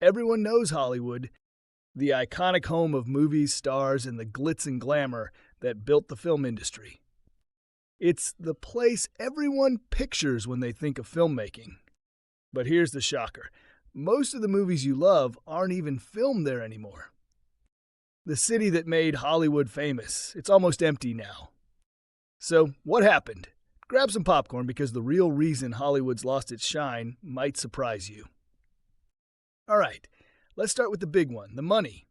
Everyone knows Hollywood, the iconic home of movies, stars, and the glitz and glamour that built the film industry. It's the place everyone pictures when they think of filmmaking. But here's the shocker. Most of the movies you love aren't even filmed there anymore. The city that made Hollywood famous, it's almost empty now. So, what happened? Grab some popcorn because the real reason Hollywood's lost its shine might surprise you. Alright, let's start with the big one, the money.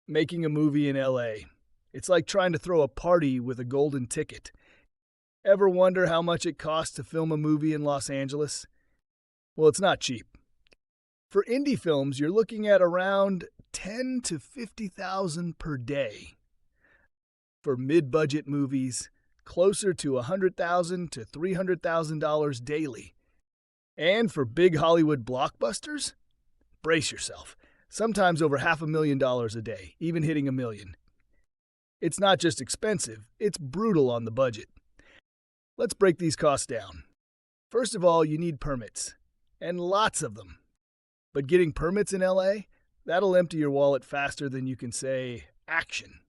Making a movie in LA. It's like trying to throw a party with a golden ticket. Ever wonder how much it costs to film a movie in Los Angeles? Well, it's not cheap. For indie films, you're looking at around $10,000 to $50,000 per day. For mid-budget movies, closer to $100,000 to $300,000 daily. And for big Hollywood blockbusters, brace yourself. Sometimes over $500,000 a day, even hitting $1 million. It's not just expensive, it's brutal on the budget. Let's break these costs down. First of all, you need permits, and lots of them. But getting permits in LA, that'll empty your wallet faster than you can say, action.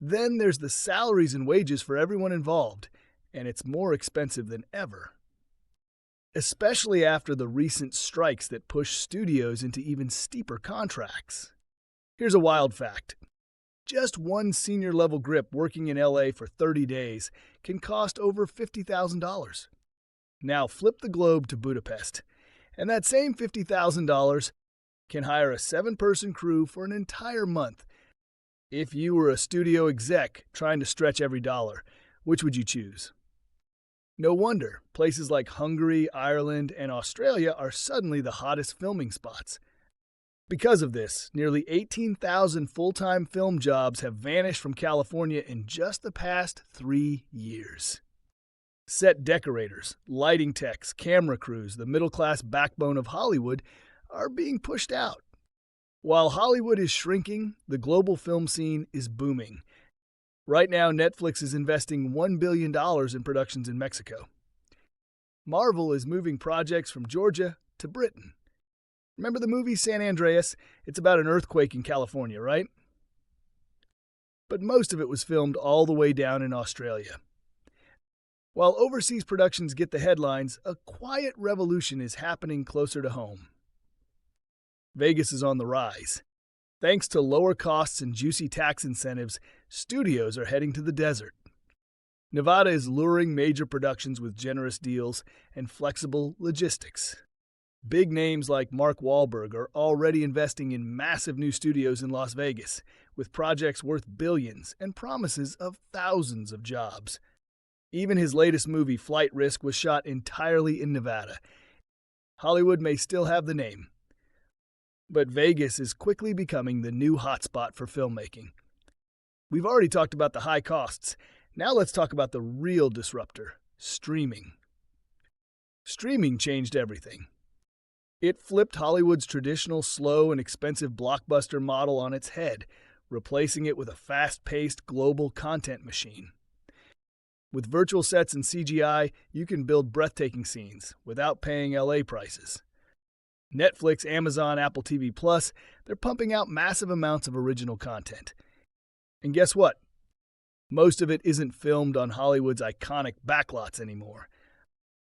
Then there's the salaries and wages for everyone involved, and it's more expensive than ever. Especially after the recent strikes that pushed studios into even steeper contracts. Here's a wild fact. Just one senior-level grip working in LA for 30 days can cost over $50,000. Now flip the globe to Budapest, and that same $50,000 can hire a 7-person crew for an entire month. If you were a studio exec trying to stretch every dollar, which would you choose? No wonder places like Hungary, Ireland, and Australia are suddenly the hottest filming spots. Because of this, nearly 18,000 full-time film jobs have vanished from California in just the past 3 years. Set decorators, lighting techs, camera crews, the middle-class backbone of Hollywood, are being pushed out. While Hollywood is shrinking, the global film scene is booming. Right now, Netflix is investing $1 billion in productions in Mexico. Marvel is moving projects from Georgia to Britain. Remember the movie San Andreas? It's about an earthquake in California, right? But most of it was filmed all the way down in Australia. While overseas productions get the headlines, a quiet revolution is happening closer to home. Vegas is on the rise. Thanks to lower costs and juicy tax incentives, studios are heading to the desert. Nevada is luring major productions with generous deals and flexible logistics. Big names like Mark Wahlberg are already investing in massive new studios in Las Vegas, with projects worth billions and promises of thousands of jobs. Even his latest movie, Flight Risk, was shot entirely in Nevada. Hollywood may still have the name, but Vegas is quickly becoming the new hotspot for filmmaking. We've already talked about the high costs. Now let's talk about the real disruptor, streaming. Streaming changed everything. It flipped Hollywood's traditional slow and expensive blockbuster model on its head, replacing it with a fast-paced global content machine. With virtual sets and CGI, you can build breathtaking scenes without paying LA prices. Netflix, Amazon, Apple TV+, they're pumping out massive amounts of original content. And guess what? Most of it isn't filmed on Hollywood's iconic backlots anymore.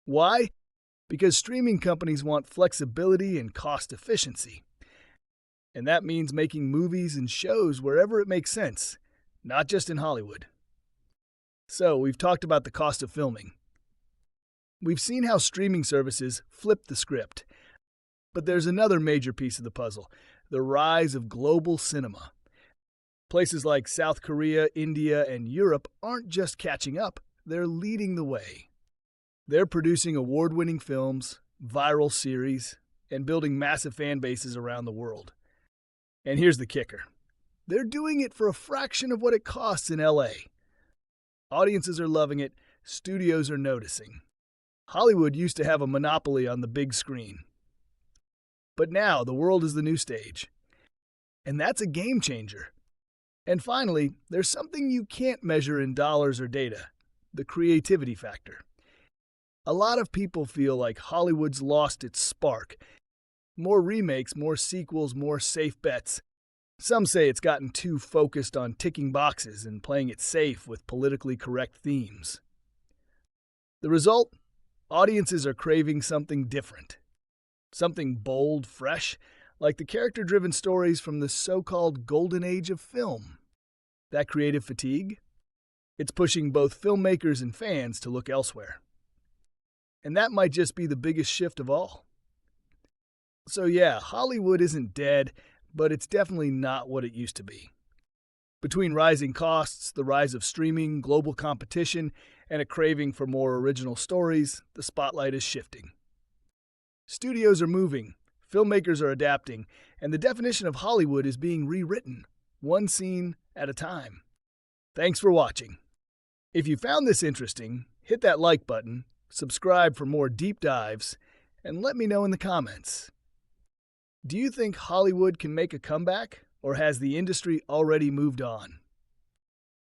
Why? Because streaming companies want flexibility and cost efficiency. And that means making movies and shows wherever it makes sense, not just in Hollywood. So, we've talked about the cost of filming. We've seen how streaming services flip the script. But there's another major piece of the puzzle, the rise of global cinema. Places like South Korea, India, and Europe aren't just catching up, they're leading the way. They're producing award-winning films, viral series, and building massive fan bases around the world. And here's the kicker. They're doing it for a fraction of what it costs in LA. Audiences are loving it, studios are noticing. Hollywood used to have a monopoly on the big screen. But now the world is the new stage. And that's a game changer. And finally, there's something you can't measure in dollars or data, the creativity factor. A lot of people feel like Hollywood's lost its spark, More remakes, more sequels, more safe bets. Some say it's gotten too focused on ticking boxes and playing it safe with politically correct themes. The result? Audiences are craving something different. Something bold, fresh, like the character-driven stories from the so-called golden age of film. That creative fatigue? It's pushing both filmmakers and fans to look elsewhere. And that might just be the biggest shift of all. So yeah, Hollywood isn't dead, but it's definitely not what it used to be. Between rising costs, the rise of streaming, global competition, and a craving for more original stories, the spotlight is shifting. Studios are moving, filmmakers are adapting, and the definition of Hollywood is being rewritten, one scene at a time. Thanks for watching. If you found this interesting, hit that like button, subscribe for more deep dives, and let me know in the comments. Do you think Hollywood can make a comeback, or has the industry already moved on?